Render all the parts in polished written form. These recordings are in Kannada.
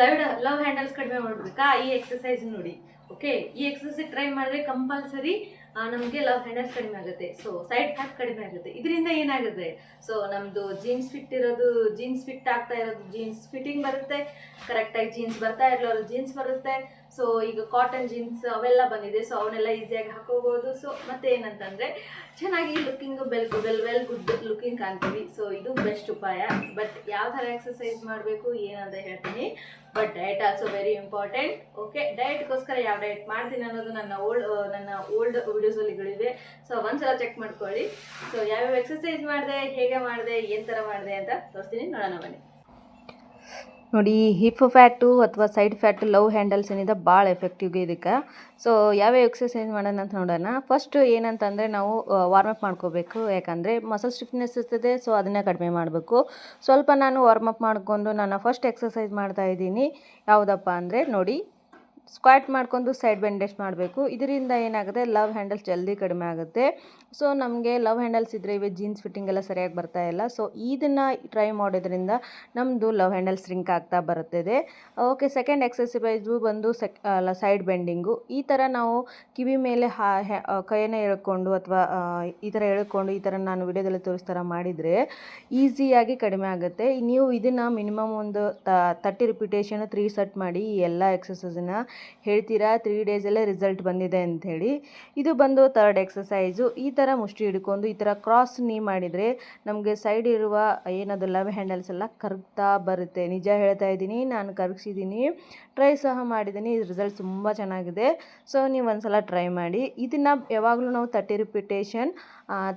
ಲವ್ ಹ್ಯಾಂಡಲ್ಸ್ ಕಡಿಮೆ ಮಾಡಬೇಕಾ, ಈ ಎಕ್ಸಸೈಸ್ ನೋಡಿ. ಓಕೆ, ಈ ಎಕ್ಸಸೈಸ್ ಟ್ರೈ ಮಾಡಿದ್ರೆ ಕಂಪಲ್ಸರಿ ನಮಗೆ ಲವ್ ಹ್ಯಾಂಡಲ್ಸ್ ಕಡಿಮೆ ಆಗುತ್ತೆ. ಸೊ ಸೈಡ್ ಫ್ಯಾಟ್ ಕಡಿಮೆ ಆಗುತ್ತೆ. ಇದರಿಂದ ಏನಾಗುತ್ತೆ, ಸೊ ನಮ್ಮದು ಜೀನ್ಸ್ ಫಿಟ್ ಆಗ್ತಾ ಇರೋದು ಜೀನ್ಸ್ ಫಿಟ್ಟಿಂಗ್ ಬರುತ್ತೆ, ಕರೆಕ್ಟಾಗಿ ಜೀನ್ಸ್ ಬರ್ತಾ ಇರಲ್ಲ ಜೀನ್ಸ್ ಬರುತ್ತೆ. ಸೊ ಈಗ ಕಾಟನ್ ಜೀನ್ಸ್ ಅವೆಲ್ಲ ಬಂದಿದೆ, ಸೊ ಅವನ್ನೆಲ್ಲ ಈಸಿಯಾಗಿ ಹಾಕೋಬೋದು. ಸೊ ಮತ್ತೆ ಏನಂತಂದರೆ ಚೆನ್ನಾಗಿ ಲುಕ್ಕಿಂಗ್ ವೆಲ್ ಗುಡ್ ಲುಕ್ಕಿಂಗ್ ಕಾಣ್ತೀವಿ. ಸೊ ಇದು ಬೆಸ್ಟ್ ಉಪಾಯ. ಬಟ್ ಯಾವ ಥರ ಎಕ್ಸಸೈಸ್ ಮಾಡಬೇಕು ಏನಂತ ಹೇಳ್ತೀನಿ. But diet also very important. Okay, ಡಯಟ್ಗೋಸ್ಕರ ಯಾವ ಡಯಟ್ ಮಾಡ್ತೀನಿ ಅನ್ನೋದು ನನ್ನ ಓಲ್ಡ್ ವಿಡಿಯೋಸಲ್ಲಿಗಳಿವೆ. ಸೊ ಒಂದ್ಸಲ ಚೆಕ್ ಮಾಡ್ಕೊಳ್ಳಿ. ಸೊ ಯಾವ್ಯಾವ ಎಕ್ಸಸೈಸ್ ಮಾಡಿದೆ, ಹೇಗೆ ಮಾಡಿದೆ, ಏನು ಥರ ಮಾಡಿದೆ ಅಂತ ತೋರಿಸ್ತೀನಿ, ನೋಡೋಣ ಬನ್ನಿ. ನೋಡಿ, ಹಿಪ್ ಫ್ಯಾಟು ಅಥವಾ ಸೈಡ್ ಫ್ಯಾಟು ಲವ್ ಹ್ಯಾಂಡಲ್ಸ್ ಏನಿದೆ ಭಾಳ ಎಫೆಕ್ಟಿವ್ಗೆ ಇದಕ್ಕೆ. ಸೊ ಯಾವ್ಯಾವ ಎಕ್ಸಸೈಸ್ ಮಾಡೋಣ ಅಂತ ನೋಡೋಣ. ಫಸ್ಟ್ ಏನಂತಂದರೆ ನಾವು ವಾರ್ಮಪ್ ಮಾಡ್ಕೋಬೇಕು. ಯಾಕಂದರೆ ಮಸಲ್ ಸ್ಟಿಫ್ನೆಸ್ ಇರ್ತದೆ, ಸೊ ಅದನ್ನೇ ಕಡಿಮೆ ಮಾಡಬೇಕು. ಸ್ವಲ್ಪ ನಾನು ವಾರ್ಮಪ್ ಮಾಡ್ಕೊಂಡು ನಾನು ಫಸ್ಟ್ ಎಕ್ಸಸೈಸ್ ಮಾಡ್ತಾಯಿದ್ದೀನಿ. ಯಾವುದಪ್ಪ ಅಂದರೆ ನೋಡಿ, ಸ್ಕ್ವಾಟ್ ಮಾಡ್ಕೊಂಡು ಸೈಡ್ ಬೆಂಡೆಸ್ಟ್ ಮಾಡಬೇಕು. ಇದರಿಂದ ಏನಾಗುತ್ತೆ, ಲವ್ ಹ್ಯಾಂಡಲ್ಸ್ ಜಲ್ದಿ ಕಡಿಮೆ ಆಗುತ್ತೆ. ಸೊ ನಮಗೆ ಲವ್ ಹ್ಯಾಂಡಲ್ಸ್ ಇದ್ದರೆ ಇವೆ ಜೀನ್ಸ್ ಫಿಟ್ಟಿಂಗ್ ಎಲ್ಲ ಸರಿಯಾಗಿ ಬರ್ತಾ ಇಲ್ಲ. ಸೊ ಇದನ್ನು ಟ್ರೈ ಮಾಡೋದ್ರಿಂದ ನಮ್ಮದು ಲವ್ ಹ್ಯಾಂಡಲ್ ಸ್ಟ್ರಿಂಕ್ ಆಗ್ತಾ ಬರುತ್ತದೆ. ಓಕೆ, ಸೆಕೆಂಡ್ ಎಕ್ಸಸೈಸು ಬಂದು ಸೈಡ್ ಬೆಂಡಿಂಗು. ಈ ಥರ ನಾವು ಕಿವಿ ಮೇಲೆ ಕೈಯನ್ನು ಎಳ್ಕೊಂಡು ಅಥವಾ ಈ ಥರ ಎಳ್ಕೊಂಡು ಈ ಥರ ನಾನು ವಿಡಿಯೋದಲ್ಲಿ ತೋರಿಸ್ತಾರ ಮಾಡಿದರೆ ಈಸಿಯಾಗಿ ಕಡಿಮೆ ಆಗುತ್ತೆ. ನೀವು ಇದನ್ನು ಮಿನಿಮಮ್ ಒಂದು 30 ರಿಪಿಟೇಷನ್ 3 ಸೆಟ್ ಮಾಡಿ ಈ ಎಲ್ಲ ಎಕ್ಸಸೈಸನ್ನ ಹೇಳ್ತೀರಾ 3 ಡೇಸಲ್ಲೇ ರಿಸಲ್ಟ್ ಬಂದಿದೆ ಅಂಥೇಳಿ. ಇದು ಬಂದು ಥರ್ಡ್ ಎಕ್ಸಸೈಸು. ಈ ಥರ ಮುಷ್ಟಿ ಹಿಡ್ಕೊಂಡು ಈ ಥರ ಕ್ರಾಸ್ ನೀ ಮಾಡಿದರೆ ನಮಗೆ ಸೈಡ್ ಇರುವ ಏನದು ಲವ್ ಹ್ಯಾಂಡಲ್ಸ್ ಎಲ್ಲ ಕರಗ್ತಾ ಬರುತ್ತೆ. ನಿಜ ಹೇಳ್ತಾ ಇದ್ದೀನಿ, ನಾನು ಕರಗಿಸಿದ್ದೀನಿ, ಟ್ರೈ ಸಹ ಮಾಡಿದ್ದೀನಿ. ರಿಸಲ್ಟ್ ತುಂಬ ಚೆನ್ನಾಗಿದೆ. ಸೊ ನೀವು ಒಂದ್ಸಲ ಟ್ರೈ ಮಾಡಿ. ಇದನ್ನು ಯಾವಾಗಲೂ ನಾವು 30 ರಿಪಿಟೇಷನ್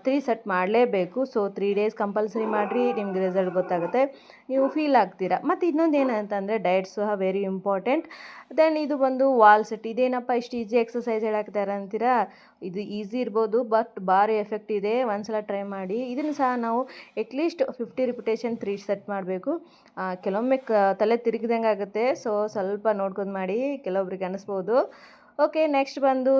3 ಸೆಟ್ ಮಾಡಲೇಬೇಕು. ಸೊ 3 ಡೇಸ್ ಕಂಪಲ್ಸರಿ ಮಾಡಿರಿ, ನಿಮ್ಗೆ ರಿಸಲ್ಟ್ ಗೊತ್ತಾಗುತ್ತೆ, ನೀವು ಫೀಲ್ ಆಗ್ತೀರಾ. ಮತ್ತು ಇನ್ನೊಂದು ಏನಂತಂದರೆ ಡಯಟ್ ಸಹ ವೆರಿ ಇಂಪಾರ್ಟೆಂಟ್. ದೆನ್ ಇದು ಬಂದು ವಾಲ್ ಸೆಟ್. ಇದೇನಪ್ಪ ಇಷ್ಟು ಈಸಿ ಎಕ್ಸಸೈಸ್ ಹೇಳಾಕ್ತಾರೆ ಅಂತೀರಾ, ಇದು ಈಸಿ ಇರ್ಬೋದು ಬಟ್ ಭಾರಿ ಎಫೆಕ್ಟ್ ಇದೆ. ಒಂದ್ಸಲ ಟ್ರೈ ಮಾಡಿ. ಇದನ್ನು ಸಹ ನಾವು ಅಟ್ಲೀಸ್ಟ್ 50 ರಿಪಿಟೇಷನ್ 3 ಸೆಟ್ ಮಾಡಬೇಕು. ಕೆಲವೊಮ್ಮೆ ತಲೆ ತಿರುಗಿದಂಗೆ ಆಗುತ್ತೆ. ಸೊ ಸ್ವಲ್ಪ ನೋಡ್ಕೊಂಡು ಮಾಡಿ, ಕೆಲವೊಬ್ರಿಗೆ ಅನ್ನಿಸ್ಬೋದು. ಓಕೆ, ನೆಕ್ಸ್ಟ್ ಬಂದು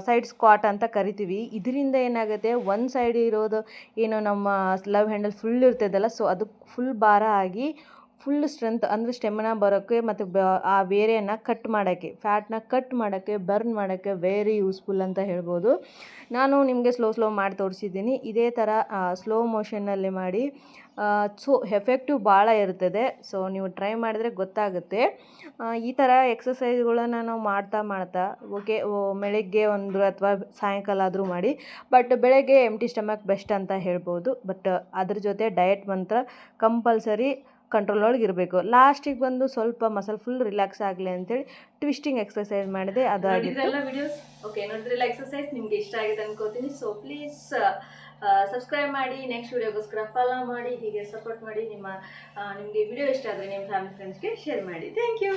ಸೈಡ್ ಸ್ಕ್ವಾಟ್ ಅಂತ ಕರಿತೀವಿ. ಇದರಿಂದ ಏನಾಗುತ್ತೆ, ಒಂದು ಸೈಡ್ ಇರೋದು ಏನು ನಮ್ಮ ಲವ್ ಹ್ಯಾಂಡಲ್ ಫುಲ್ ಇರ್ತದಲ್ಲ, ಸೊ ಅದು ಫುಲ್ ಭಾರ ಆಗಿ ಫುಲ್ ಸ್ಟ್ರೆಂತ್ ಅಂದರೆ ಸ್ಟೆಮಿನಾ ಬರೋಕ್ಕೆ ಮತ್ತು ಆ ಬೇರೆಯನ್ನು ಕಟ್ ಮಾಡೋಕ್ಕೆ, ಫ್ಯಾಟ್ನ ಕಟ್ ಮಾಡೋಕ್ಕೆ, ಬರ್ನ್ ಮಾಡೋಕ್ಕೆ ವೆರಿ ಯೂಸ್ಫುಲ್ ಅಂತ ಹೇಳ್ಬೋದು. ನಾನು ನಿಮಗೆ ಸ್ಲೋ ಮಾಡಿ ತೋರಿಸಿದ್ದೀನಿ. ಇದೇ ಥರ ಸ್ಲೋ ಮೋಷನ್ನಲ್ಲಿ ಮಾಡಿ. ಸೊ ಎಫೆಕ್ಟಿವ್ ಭಾಳ ಇರ್ತದೆ. ಸೊ ನೀವು ಟ್ರೈ ಮಾಡಿದ್ರೆ ಗೊತ್ತಾಗುತ್ತೆ. ಈ ಥರ ಎಕ್ಸಸೈಸ್ಗಳನ್ನು ನಾವು ಮಾಡ್ತಾ ಓಕೆ, ಬೆಳಗ್ಗೆ ಒಂದು ಅಥವಾ ಸಾಯಂಕಾಲ ಆದರೂ ಮಾಡಿ. ಬಟ್ ಬೆಳಗ್ಗೆ ಎಂಟಿ ಸ್ಟಮಕ್ ಬೆಸ್ಟ್ ಅಂತ ಹೇಳ್ಬೋದು. ಬಟ್ ಅದ್ರ ಜೊತೆ ಡಯಟ್ ಮಾತ್ರ ಕಂಪಲ್ಸರಿ ಕಂಟ್ರೋಲ್ ಒಳಗೆ ಇರಬೇಕು. ಲಾಸ್ಟಿಗೆ ಬಂದು ಸ್ವಲ್ಪ ಮಸಲ್ ಫುಲ್ ರಿಲ್ಯಾಕ್ಸ್ ಆಗಲಿ ಅಂತೇಳಿ ಟ್ವಿಸ್ಟಿಂಗ್ ಎಕ್ಸಸೈಸ್ ಮಾಡಿದೆ, ಅದಾಗಿತ್ತು. ವಿಡಿಯೋಸ್ ಓಕೆ ನೋಡಿದ್ರಲ್ಲ, ಎಕ್ಸಸೈಸ್ ನಿಮ್ಗೆ ಇಷ್ಟ ಆಗಿದೆ ಅನ್ಕೋತೀನಿ. ಸೊ ಪ್ಲೀಸ್ ಸಬ್ಸ್ಕ್ರೈಬ್ ಮಾಡಿ, ನೆಕ್ಸ್ಟ್ ವಿಡಿಯೋಗೋಸ್ಕರ ಫಾಲೋ ಮಾಡಿ, ಹೀಗೆ ಸಪೋರ್ಟ್ ಮಾಡಿ. ನಿಮಗೆ ವಿಡಿಯೋ ಇಷ್ಟ ಆದರೆ ನಿಮ್ಮ ಫ್ಯಾಮಿಲಿ ಫ್ರೆಂಡ್ಸ್ಗೆ ಶೇರ್ ಮಾಡಿ. Thank you.